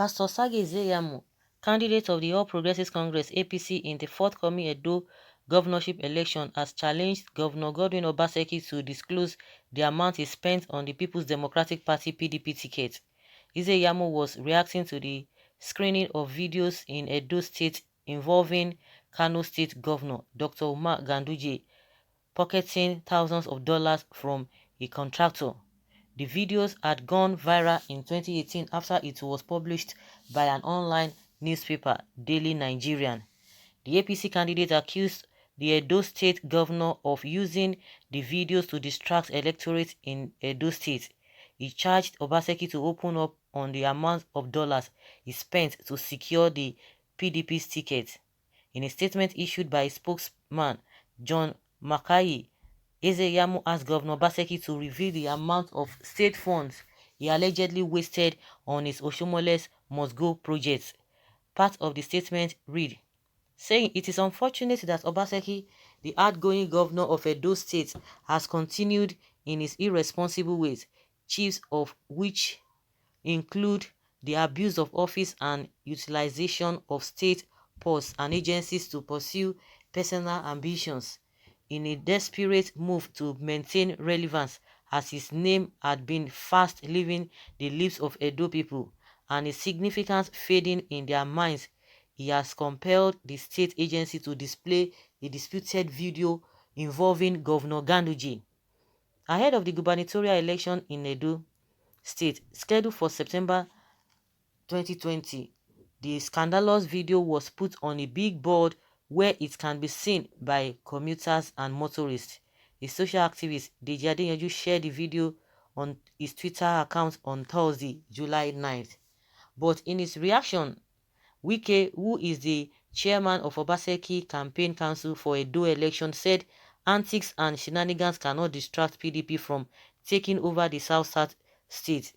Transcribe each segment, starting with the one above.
Pastor Sage Iyamu, candidate of the All Progressives Congress (APC) in the forthcoming Edo governorship election, has challenged Governor Godwin Obaseki to disclose the amount he spent on the People's Democratic Party (PDP) ticket. Iyamu was reacting to the screening of videos in Edo State involving Kano State Governor Dr. Umar Ganduje pocketing thousands of dollars from a contractor. The videos had gone viral in 2018 after it was published by an online newspaper, Daily Nigerian. The APC candidate accused the Edo State governor of using the videos to distract electorate in Edo State. He charged Obaseki to open up on the amount of dollars he spent to secure the PDP's ticket. In a statement issued by his spokesman, John Makai, Iyamu asked Governor Obaseki to reveal the amount of state funds he allegedly wasted on his Oshomole's Must Go project. Part of the statement read, saying it is unfortunate that Obaseki, the outgoing governor of Edo State, has continued in his irresponsible ways, chiefs of which include the abuse of office and utilization of state posts and agencies to pursue personal ambitions, in a desperate move to maintain relevance, as his name had been fast leaving the lips of Edo people and a significant fading in their minds. He has compelled the state agency to display a disputed video involving Governor Ganduje. Ahead of the gubernatorial election in Edo State, scheduled for September 2020, the scandalous video was put on a big board where it can be seen by commuters and motorists. A social activist, Deji Adeyanju, shared the video on his Twitter account on Thursday, July 9th. But in his reaction, Wike, who is the chairman of Obaseki Campaign Council for Edo election, said antics and shenanigans cannot distract PDP from taking over the South state.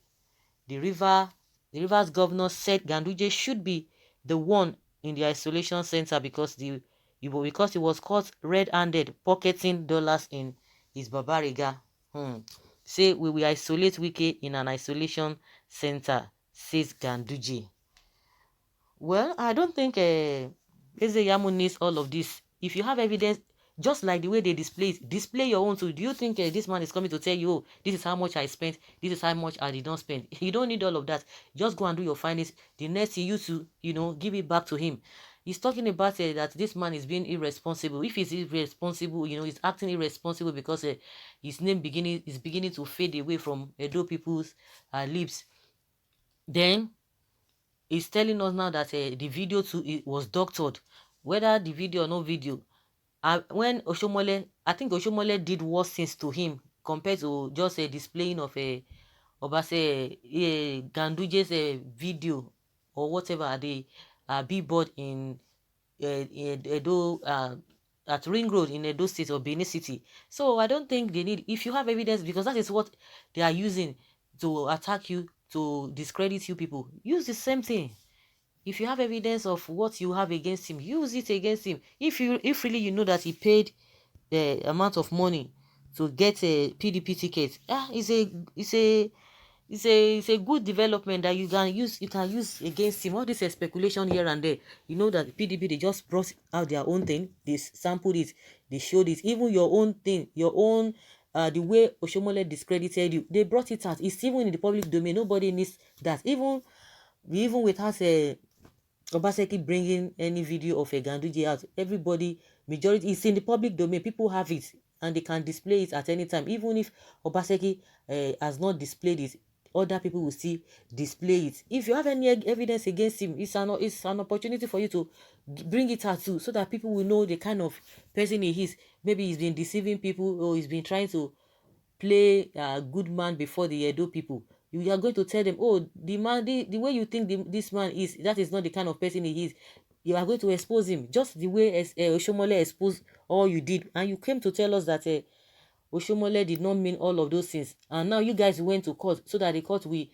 The Rivers governor said Ganduje should be the one in the isolation center because he was caught red-handed pocketing dollars in his Babariga. Say we will isolate Wike in an isolation center, says Ganduje. Well, I don't think Iyamu needs all of this. If you have evidence, just like the way they display it, display your own too. Do you think this man is coming to tell you, oh, this is how much I spent, this is how much I did not spend? You don't need all of that. Just go and do your findings. The next you used to, give it back to him. He's talking about that this man is being irresponsible. If he's irresponsible, he's acting irresponsible because his name is beginning to fade away from Edo people's lips. Then he's telling us now that the video too was doctored. Whether the video or no video, when Oshomole, I think Oshomole did worse things to him compared to just a displaying of a Obase Ganduje's video or whatever at the billboard in Edo at Ring Road in Edo State or Benin City. So I don't think they need, if you have evidence, because that is what they are using to attack you, to discredit you people. Use the same thing. If you have evidence of what you have against him, use it against him. If really you know that he paid the amount of money to get a PDP ticket, it's a good development that you can use against him. All this speculation here and there. You know that PDP, they just brought out their own thing. They sampled it. They showed it. Even your own thing, your own the way Oshomole discredited you, they brought it out. It's even in the public domain. Nobody needs that. Even without Obaseki bringing any video of a Ganduje out, everybody, majority, is in the public domain. People have it and they can display it at any time. Even if Obaseki has not displayed it, other people will still display it. If you have any evidence against him, it's an opportunity for you to bring it out too, so that people will know the kind of person he is. Maybe he's been deceiving people, or he's been trying to play a good man before the Edo people. You are going to tell them, oh, the man, the way you think this man is, that is not the kind of person he is. You are going to expose him just the way Oshomole exposed all you did, and you came to tell us that Oshomole did not mean all of those things, and now you guys went to court so that the court we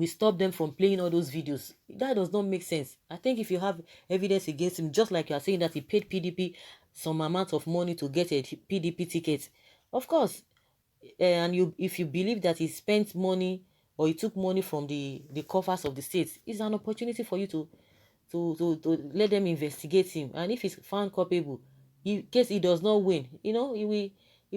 stop them from playing all those videos. That does not make sense. I think if you have evidence against him, just like you are saying that he paid PDP some amount of money to get a PDP ticket, of course, and if you believe that he spent money or he took money from the coffers of the states, it's an opportunity for you to let them investigate him. And if he's found culpable, in case he does not win, he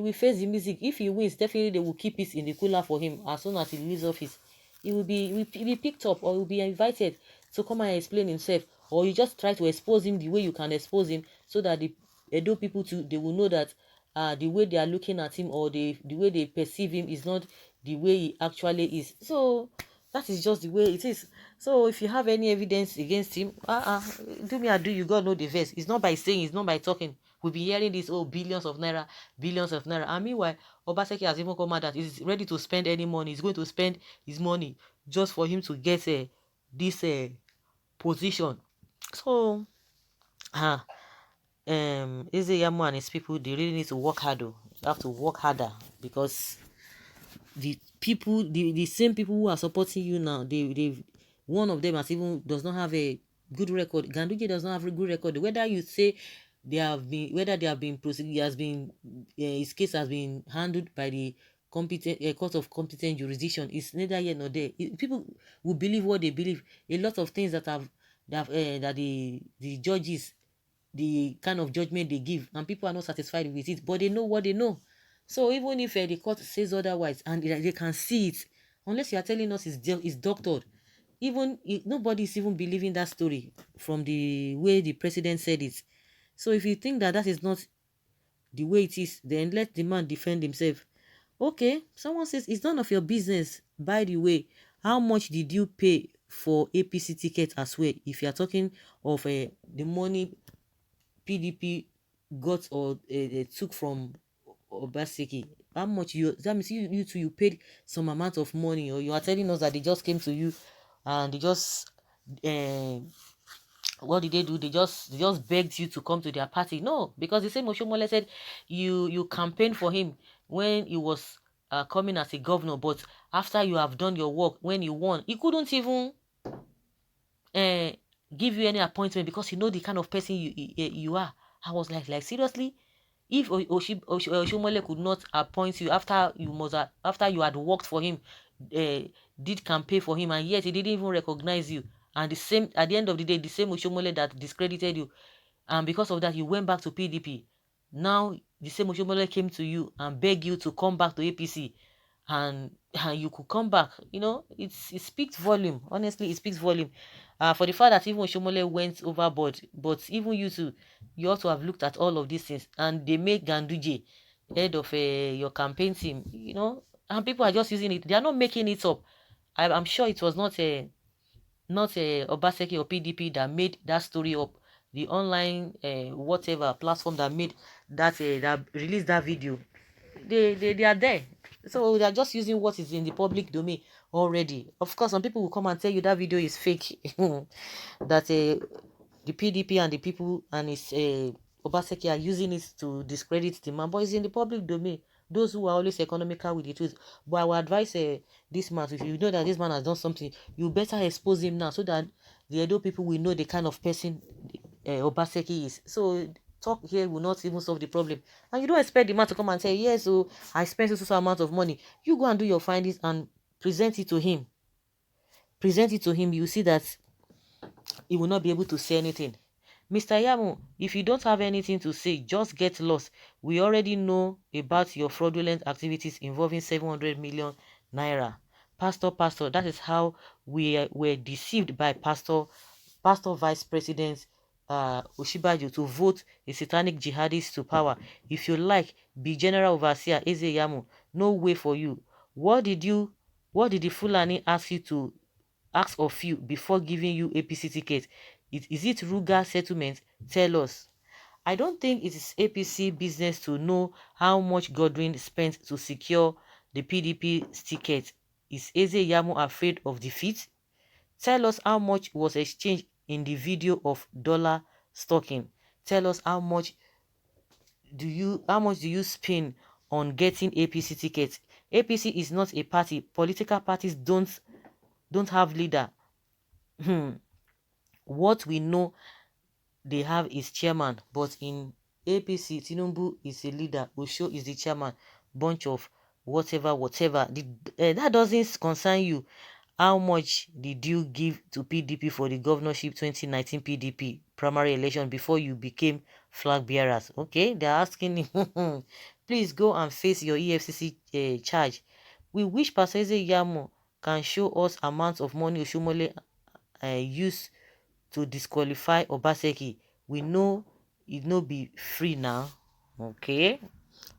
will face the music. If he wins, definitely they will keep it in the cooler for him. As soon as he leaves office, he will be picked up, or he will be invited to come and explain himself. Or you just try to expose him the way you can expose him, so that the Edo people too, they will know that the way they are looking at him, or the way they perceive him, is not the way he actually is. So that is just the way it is. So if you have any evidence against him, do me, I do you. God know the verse. It's not by saying, it's not by talking. We'll be hearing this, oh, billions of naira, billions of naira. And meanwhile, Obaseki has even come out that he's ready to spend any money. He's going to spend his money just for him to get this position. So, Iyamu and his people, they really need to work harder. They have to work harder, because the people, the same people who are supporting you now, they one of them has even does not have a good record. Ganduje does not have a good record. Whether you say whether they have been prosecuted, has been his case has been handled by the competent court of competent jurisdiction, is neither here nor there. People will believe what they believe. A lot of things that the judges, the kind of judgment they give, and people are not satisfied with it, but they know what they know. So even if the court says otherwise, and they can see it, unless you are telling us it's doctored, nobody is even believing that story from the way the president said it. So if you think that that is not the way it is, then let the man defend himself. Okay, someone says it's none of your business. By the way, how much did you pay for APC ticket as well? If you are talking of the money PDP got or took from Obaseki, how much that means you paid some amount of money, or you are telling us that they just came to you and they just what did they do? They just begged you to come to their party. No, because the same Oshomole said you campaigned for him when he was coming as a governor, but after you have done your work, when you won, he couldn't even uh, give you any appointment, because he know the kind of person you are. I was like seriously, if Oshomole could not appoint you after after you had worked for him, did campaign for him, and yet he didn't even recognize you, and the same at the end of the day, the same Oshomole that discredited you, and because of that you went back to PDP. Now the same Oshomole came to you and begged you to come back to APC, and you could come back. It speaks volume. Honestly, it speaks volume. For the fact that even Oshomole went overboard, but even you too, you also have looked at all of these things, and they make Ganduje head of your campaign team. And people are just using it. They are not making it up. I'm sure it was not Obaseki or PDP that made that story up. The online whatever platform that made that released that video, they are there. So they are just using what is in the public domain already. Of course, some people will come and tell you that video is fake. That the PDP and the people and his Obaseki are using it to discredit the man, but it's in the public domain. Those who are always economical with the truth. But I would advise this man, if you know that this man has done something, you better expose him now, so that the Edo people will know the kind of person Obaseki is. So talk here will not even solve the problem. And you don't expect the man to come and say, yes, so I spent so amount of money. You go and do your findings and present it to him. Present it to him. You see that he will not be able to say anything. Mr. Iyamu, if you don't have anything to say, just get lost. We already know about your fraudulent activities involving 700 million naira. Pastor, that is how we were deceived by Pastor Vice President Osinbajo to vote a satanic jihadist to power. If you like, be General Overseer Iyamu. No way for you. What did the Fulani ask of you before giving you APC ticket? Is it Ruga settlement? Tell us. I don't think it is APC business to know how much Godwin spent to secure the PDP ticket. Is Iyamu afraid of defeat? Tell us how much was exchanged in the video of dollar stocking. Tell us how much do you spend on getting APC tickets? APC is not a party. Political parties don't have leader. What we know they have is chairman, but in APC, Tinubu is a leader, Osho is the chairman, bunch of whatever. That doesn't concern you. How much did you give to PDP for the governorship 2019 PDP primary election before you became flag bearers? Okay, they're asking you. Please go and face your EFCC charge. We wish Pastor Iyamu can show us amounts of money Oshomole used to disqualify Obaseki. We know it no be free now. Okay.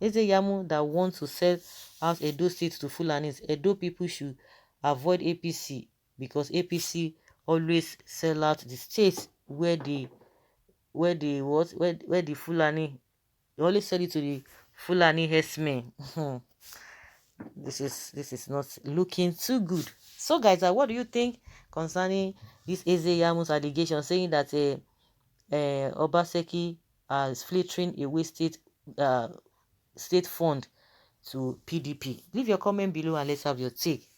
Iyamu that wants to sell out Edo State to Fulanis. Edo people should avoid APC because APC always sell out the states where the Fulani, they always sell it to the Fulani herdsmen. This is not looking too good. So guys, what do you think concerning this Iyamu's allegation saying that Obaseki is filtering away state fund to PDP? Leave your comment below and let's have your take.